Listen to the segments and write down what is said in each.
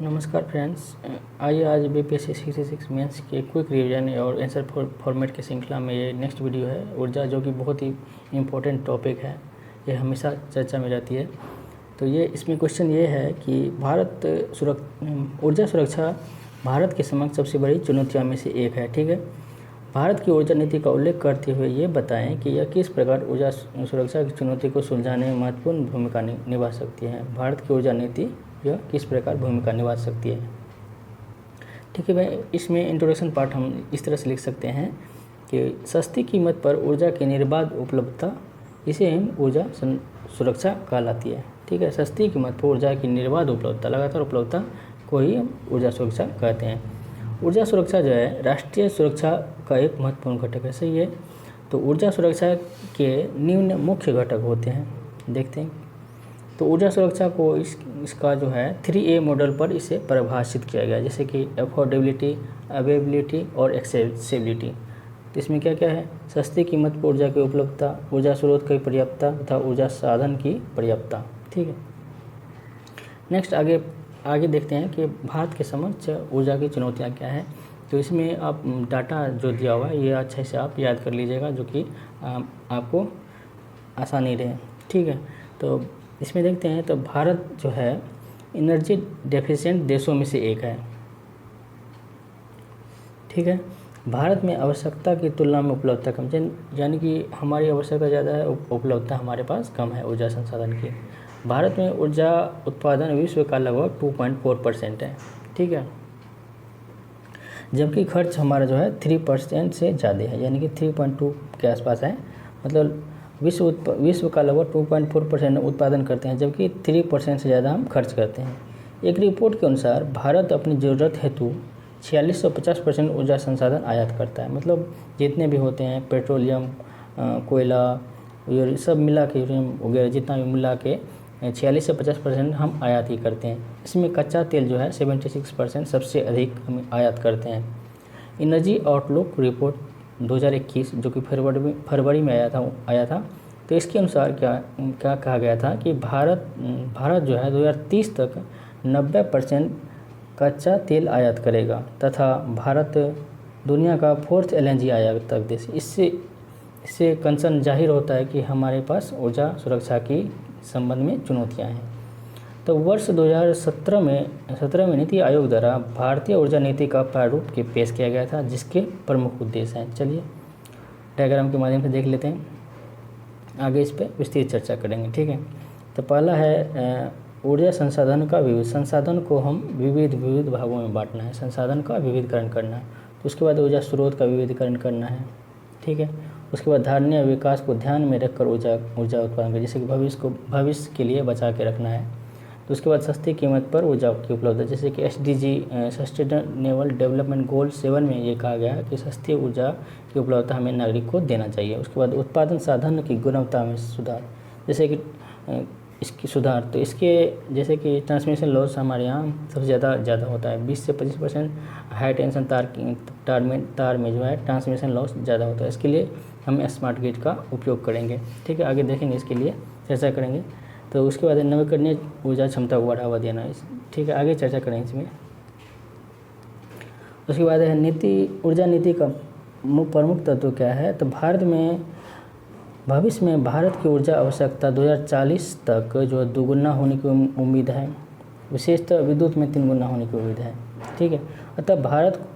नमस्कार फ्रेंड्स। आइए आज बीपीएससी 66 मेंस के क्विक रिवीजन और आंसर फॉर्मेट की श्रृंखला में ये नेक्स्ट वीडियो है ऊर्जा, जो कि बहुत ही इम्पोर्टेंट टॉपिक है। ये हमेशा चर्चा में रहती है। तो ये इसमें क्वेश्चन ये है कि ऊर्जा सुरक्षा भारत के समक्ष सबसे बड़ी चुनौतियों में से एक है। ठीक है, भारत की ऊर्जा नीति का उल्लेख करते हुए ये बताएं कि यह किस प्रकार ऊर्जा सुरक्षा की चुनौती को सुलझाने में महत्वपूर्ण भूमिका निभा सकती है। भारत की ऊर्जा नीति यह किस प्रकार भूमिका निभा सकती है। ठीक है भाई, इसमें इंट्रोडक्शन पार्ट हम इस तरह से लिख सकते हैं कि सस्ती कीमत पर ऊर्जा की निर्बाध उपलब्धता, इसे हम ऊर्जा सुरक्षा कहलाती है। ठीक है, सस्ती कीमत पर ऊर्जा की निर्बाध उपलब्धता, लगातार उपलब्धता को ही हम ऊर्जा सुरक्षा कहते हैं। ऊर्जा सुरक्षा जो है राष्ट्रीय सुरक्षा का एक महत्वपूर्ण घटक है। सही है। तो ऊर्जा सुरक्षा के निम्न मुख्य घटक होते हैं, देखते हैं। तो ऊर्जा सुरक्षा को इसका जो है 3A मॉडल पर इसे परिभाषित किया गया, जैसे कि अफोर्डेबिलिटी, अवेलेबिलिटी और एक्सेसिबिलिटी। तो इसमें क्या क्या है? सस्ती कीमत पर ऊर्जा की उपलब्धता, ऊर्जा स्रोत की पर्याप्तता तथा ऊर्जा साधन की पर्याप्तता। ठीक है, नेक्स्ट आगे देखते हैं कि भारत के समक्ष ऊर्जा की चुनौतियाँ क्या है। तो इसमें आप डाटा जो दिया हुआ है ये अच्छे से आप याद कर लीजिएगा, जो कि आपको आसानी रहे। ठीक है, तो इसमें देखते हैं तो भारत जो है एनर्जी डेफिशिएंट देशों में से एक है। ठीक है, भारत में आवश्यकता की तुलना में उपलब्धता कम, यानी कि हमारी आवश्यकता ज़्यादा है, उपलब्धता हमारे पास कम है ऊर्जा संसाधन की। भारत में ऊर्जा उत्पादन विश्व का लगभग 2.4% है। ठीक है, जबकि खर्च हमारा जो है 3% से ज़्यादा है, यानी कि 3.2 के आसपास है। मतलब विश्व का लगभग 2.4% उत्पादन करते हैं, जबकि 3% से ज़्यादा हम खर्च करते हैं। एक रिपोर्ट के अनुसार भारत अपनी ज़रूरत हेतु 4650% ऊर्जा संसाधन आयात करता है। मतलब जितने भी होते हैं पेट्रोलियम, कोयला, ये सब मिला के वगैरह जितना भी मिला के 46 से 50% हम आयात ही करते हैं। इसमें कच्चा तेल जो है 76% सबसे अधिक हम आयात करते हैं। एनर्जी आउटलुक रिपोर्ट 2021 जो कि फरवरी में आया था, तो इसके अनुसार क्या कहा गया था कि भारत जो है 2030 तक 90% कच्चा तेल आयात करेगा तथा भारत दुनिया का 4th LNG आयातक देश। इससे कंसर्न जाहिर होता है कि हमारे पास ऊर्जा सुरक्षा की संबंध में चुनौतियां हैं। तो वर्ष 2017 में नीति आयोग द्वारा भारतीय ऊर्जा नीति का प्रारूप के पेश किया गया था, जिसके प्रमुख उद्देश्य हैं। चलिए डायग्राम के माध्यम से देख लेते हैं, आगे इस पर विस्तृत चर्चा करेंगे। ठीक है, तो पहला है ऊर्जा संसाधन का संसाधन को हम विविध भागों में बांटना है, संसाधन का विविधीकरण करना है। तो उसके बाद ऊर्जा स्रोत का विविधीकरण करना है। ठीक है, उसके बाद धारणीय विकास को ध्यान में रखकर ऊर्जा उत्पादन कर, जैसे कि भविष्य के लिए बचा के रखना है। तो उसके बाद सस्ती कीमत पर ऊर्जा की उपलब्धता, जैसे कि SDG सस्टेनेबल डेवलपमेंट गोल 7 में ये कहा गया है कि सस्ती ऊर्जा की उपलब्धता हमें नागरिक को देना चाहिए। उसके बाद उत्पादन साधन की गुणवत्ता में सुधार, जैसे कि इसकी सुधार, तो इसके जैसे कि ट्रांसमिशन लॉस हमारे यहाँ सबसे ज़्यादा होता है। 20 से 25% हाई टेंशन तार में जो है ट्रांसमिशन लॉस ज़्यादा होता है। इसके लिए हम स्मार्ट ग्रिड का उपयोग करेंगे। ठीक है, आगे देखेंगे, इसके लिए चर्चा करेंगे। तो उसके बाद नवीकरणीय ऊर्जा क्षमता को बढ़ावा देना। ठीक है, आगे चर्चा करेंगे इसमें। उसके बाद है ऊर्जा नीति का प्रमुख तत्व क्या है। तो भविष्य में भारत की ऊर्जा आवश्यकता 2040 तक जो दोगुना होने की उम्मीद है, विशेषतः विद्युत में 3 गुना होने की उम्मीद है। ठीक है, अतः भारत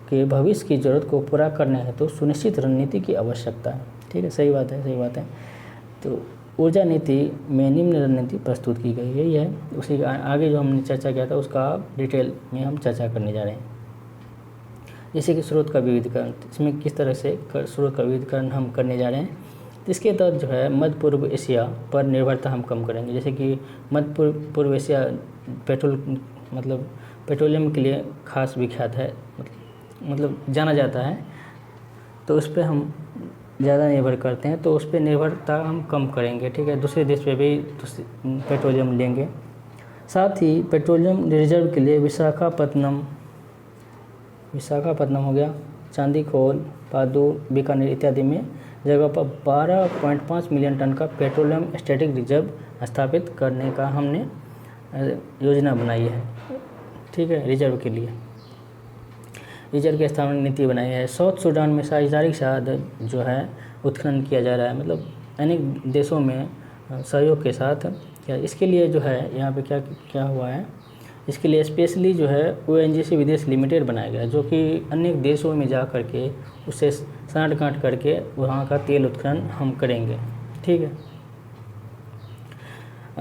के भविष्य की जरूरत को पूरा करने हेतु तो सुनिश्चित रणनीति की आवश्यकता है। ठीक है, सही बात है। तो ऊर्जा नीति में निम्न रणनीति प्रस्तुत की गई है। यह उसी आगे जो हमने चर्चा किया था उसका डिटेल में हम चर्चा करने जा रहे हैं। जैसे कि स्रोत का विविधीकरण, इसमें किस तरह से स्रोत का विविधीकरण हम करने जा रहे हैं। इसके तहत जो है मध्य पूर्व एशिया पर निर्भरता हम कम करेंगे। जैसे कि मध्य पूर्व एशिया पेट्रोलियम के लिए खास विख्यात है, मतलब जाना जाता है। तो उस पर हम ज़्यादा निर्भर करते हैं, तो उस पर निर्भरता हम कम करेंगे। ठीक है, दूसरे देश पे भी पेट्रोलियम लेंगे। साथ ही पेट्रोलियम रिजर्व के लिए विशाखापत्तनम हो गया, चांदीखोल, पादुर, बीकानेर इत्यादि में जगह पर 12.5 मिलियन टन का पेट्रोलियम स्टैटिक रिजर्व स्थापित करने का हमने योजना बनाई है। ठीक है, रिजर्व के लिए रिजर्व की स्थापना नीति बनाई है। साउथ सूडान में साझेदारी के साथ जो है उत्खनन किया जा रहा है, मतलब अनेक देशों में सहयोग के साथ क्या इसके लिए जो है यहाँ पे क्या क्या हुआ है, इसके लिए स्पेशली जो है ONGC विदेश लिमिटेड बनाया गया, जो कि अनेक देशों में जा कर के उससे साँठ गाँठ करके वहाँ का तेल उत्खनन हम करेंगे, ठीक है।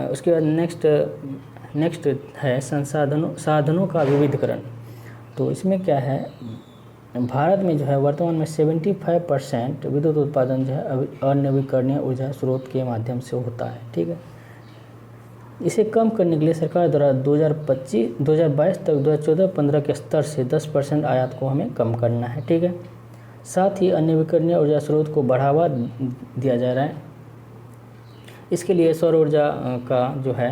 उसके बाद नेक्स्ट है साधनों का विविधीकरण। तो इसमें क्या है, भारत में जो है वर्तमान में 75% विद्युत उत्पादन जो है अनवीकरणीय ऊर्जा स्रोत के माध्यम से होता है, ठीक है। इसे कम करने के लिए सरकार द्वारा 2022 तक 2014-15 के स्तर से 10% आयात को हमें कम करना है, ठीक है। साथ ही अनवीकरणीय ऊर्जा स्रोत को बढ़ावा दिया जा रहा है। इसके लिए सौर ऊर्जा का जो है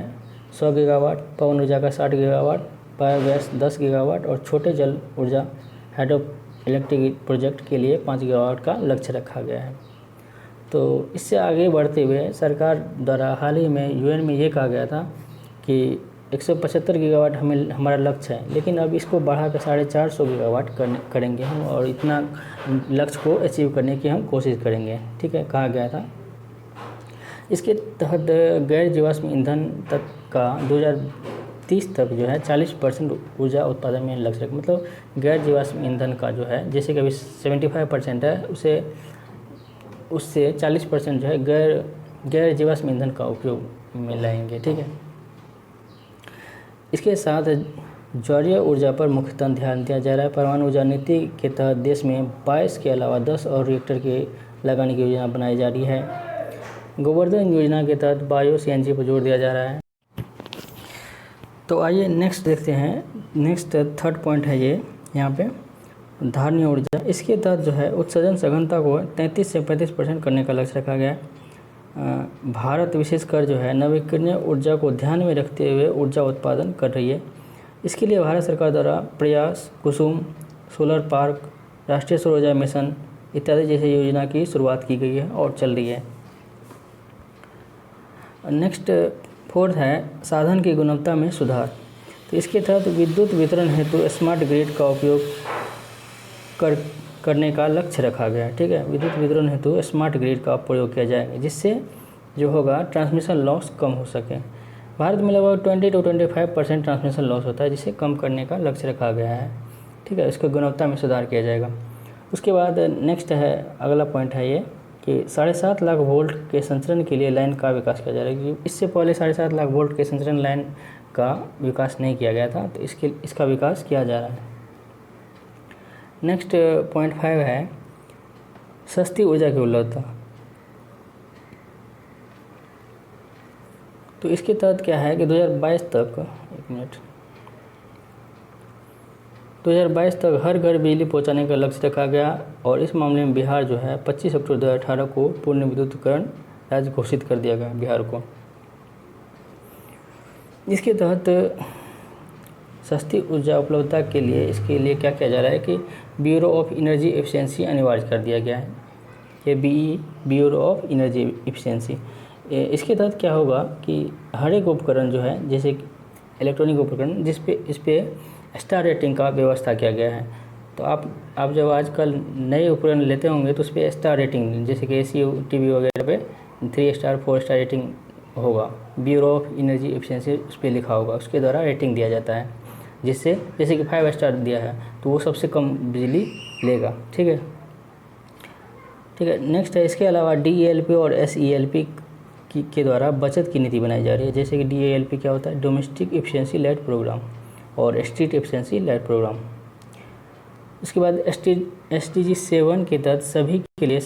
100 गीगावाट, पवन ऊर्जा का 60 गीगावाट, बायोगैस 10 गीगावाट और छोटे जल ऊर्जा हाइड्रो इलेक्ट्रिक प्रोजेक्ट के लिए 5 गीगावाट का लक्ष्य रखा गया है। तो इससे आगे बढ़ते हुए सरकार द्वारा हाल ही में UN में ये कहा गया था कि 175 गीगावाट हमारा लक्ष्य है, लेकिन अब इसको बढ़ा कर 450 गीगावाट करेंगे हम, और इतना लक्ष्य को अचीव करने की हम कोशिश करेंगे, ठीक है, कहा गया था। इसके तहत गैर जीवाश्म ईंधन तक का 2030 तक जो है 40% ऊर्जा उत्पादन में लक्ष्य रखें। मतलब गैर जीवाश्म ईंधन का जो है, जैसे कि अभी 75% है, उससे 40% जो है गैर जीवाश्म ईंधन का उपयोग में लाएंगे, ठीक है। इसके साथ जौलीय ऊर्जा पर मुख्यतः ध्यान दिया जा रहा है। परमाणु ऊर्जा नीति के तहत देश में 22 के अलावा 10 और रिएक्टर के लगाने की योजना बनाई जा रही है। गोवर्धन योजना के तहत बायो CNG पर जोर दिया जा रहा है। तो आइए नेक्स्ट देखते हैं। नेक्स्ट थर्ड पॉइंट है ये यहाँ पे धारणीय ऊर्जा। इसके तहत जो है उत्सर्जन सघनता को 33 से 35% करने का लक्ष्य रखा गया है। भारत विशेषकर जो है नवीकरणीय ऊर्जा को ध्यान में रखते हुए ऊर्जा उत्पादन कर रही है। इसके लिए भारत सरकार द्वारा प्रयास, कुसुम, सोलर पार्क, राष्ट्रीय सौर ऊर्जा मिशन इत्यादि जैसी योजना की शुरुआत की गई है और चल रही है। नेक्स्ट फोर्थ है साधन की गुणवत्ता में सुधार। तो इसके तहत विद्युत वितरण हेतु स्मार्ट ग्रिड का उपयोग करने का लक्ष्य रखा गया है, ठीक है। विद्युत वितरण हेतु स्मार्ट ग्रिड का प्रयोग किया जाएगा, जिससे जो होगा ट्रांसमिशन लॉस कम हो सके। भारत में लगभग 20 से 25% ट्रांसमिशन लॉस होता है, जिसे कम करने का लक्ष्य रखा गया है, ठीक है। इसकी गुणवत्ता में सुधार किया जाएगा। उसके बाद नेक्स्ट है, अगला पॉइंट है ये कि 7.5 लाख वोल्ट के संचरण के लिए लाइन का विकास किया जा रहा है, क्योंकि इससे पहले 7.5 लाख वोल्ट के संचरण लाइन का विकास नहीं किया गया था, तो इसका विकास किया जा रहा है। नेक्स्ट पॉइंट 5 है सस्ती ऊर्जा की उपलब्धता। तो इसके तहत क्या है कि 2022 तक हर घर बिजली पहुंचाने का लक्ष्य रखा गया, और इस मामले में बिहार जो है 25 अक्टूबर 2018 को पूर्ण विद्युतीकरण राज्य घोषित कर दिया गया बिहार को। इसके तहत सस्ती ऊर्जा उपलब्धता के लिए इसके लिए क्या किया जा रहा है कि ब्यूरो ऑफ एनर्जी एफिशिएंसी अनिवार्य कर दिया गया है, ये ब्यूरो ऑफ एनर्जी एफिशिएंसी। इसके तहत क्या होगा कि हर एक उपकरण जो है, जैसे इलेक्ट्रॉनिक उपकरण, इस पे स्टार रेटिंग का व्यवस्था किया गया है। तो आप जब आजकल नए उपकरण लेते होंगे तो उस पर स्टार रेटिंग, जैसे कि AC TV वगैरह पे 3 स्टार 4 स्टार रेटिंग होगा, ब्यूरो ऑफ एनर्जी एफिशिएंसी उस पर लिखा होगा, उसके द्वारा रेटिंग दिया जाता है, जिससे जैसे कि 5 स्टार दिया है तो वो सबसे कम बिजली लेगा, ठीक है। नेक्स्ट है, इसके अलावा DELP और SELP के द्वारा बचत की नीति बनाई जा रही है। जैसे कि DELP क्या होता है, डोमेस्टिक एफिशिएंसी लेड प्रोग्राम, और स्ट्रीट एफिशिएंसी लेड प्रोग्राम। उसके बाद SDG 7 के तहत सभी के लिए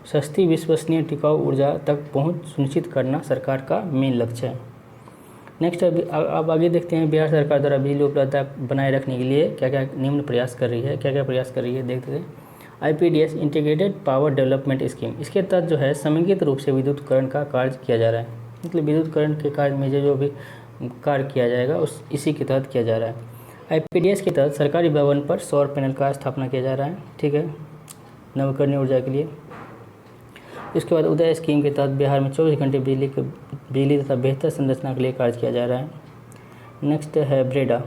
सस्ती विश्वसनीय टिकाऊ ऊर्जा तक पहुंच सुनिश्चित करना सरकार का मेन लक्ष्य है। नेक्स्ट अब आगे देखते हैं, बिहार सरकार द्वारा बिजली उपलब्धता बनाए रखने के लिए क्या क्या निम्न प्रयास कर रही है, देखते हैं। IPDS integrated power development scheme, इसके तहत जो है समेकित रूप से विद्युतीकरण का कार्य किया जा रहा है। मतलब विद्युतीकरण के कार्य में जो भी कार्य किया जाएगा इसी के तहत किया जा रहा है। IPDS के तहत सरकारी भवन पर सौर पैनल का स्थापना किया जा रहा है, ठीक है, नवीकरणीय ऊर्जा के लिए। इसके बाद उदय स्कीम के तहत बिहार में 24 घंटे बिजली तथा बेहतर संरचना के लिए कार्य किया जा रहा है। नेक्स्ट है ब्रेडा।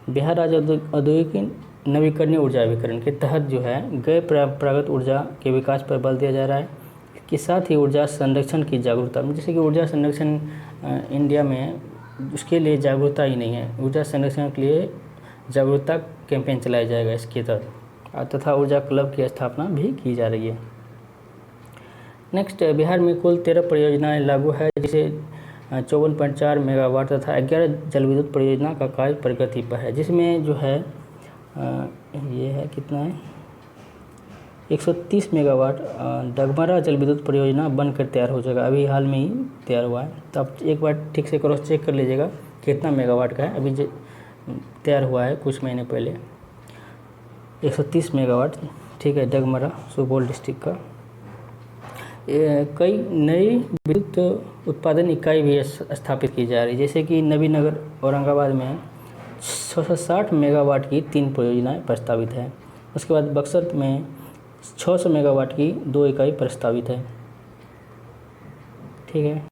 बिहार राज्य औद्योगिक नवीकरणीय ऊर्जा अभिकरण के तहत जो है गैर परंपरागत ऊर्जा के विकास पर बल दिया जा रहा है। इसके साथ ही ऊर्जा संरक्षण की जागरूकता, जैसे कि ऊर्जा संरक्षण इंडिया में उसके लिए जागरूकता ही नहीं है, ऊर्जा संरक्षण के लिए जागरूकता कैंपेन चलाया जाएगा इसके तहत, तथा ऊर्जा क्लब की स्थापना भी की जा रही है। नेक्स्ट, बिहार में कुल 13 परियोजनाएं लागू है, जिसे 54.4 मेगावाट तथा 11 जल विद्युत परियोजना का कार्य प्रगति पर है, जिसमें जो है ये है कितना है 130 मेगावाट डगमरा जल विद्युत परियोजना बनकर तैयार हो जाएगा, अभी हाल में ही तैयार हुआ है। तो आप एक बार ठीक से क्रॉस चेक कर लीजिएगा कितना मेगावाट का है, अभी तैयार हुआ है कुछ महीने पहले 130 मेगावाट, ठीक है, डगमरा सुपौल डिस्ट्रिक्ट का। कई नई विद्युत उत्पादन इकाई भी स्थापित की जा रही है, जैसे कि नबीनगर औरंगाबाद में 660 मेगावाट की 3 परियोजनाएं प्रस्तावित है। उसके बाद बक्सर में 600 मेगावाट की 2 इकाई प्रस्तावित है, ठीक है।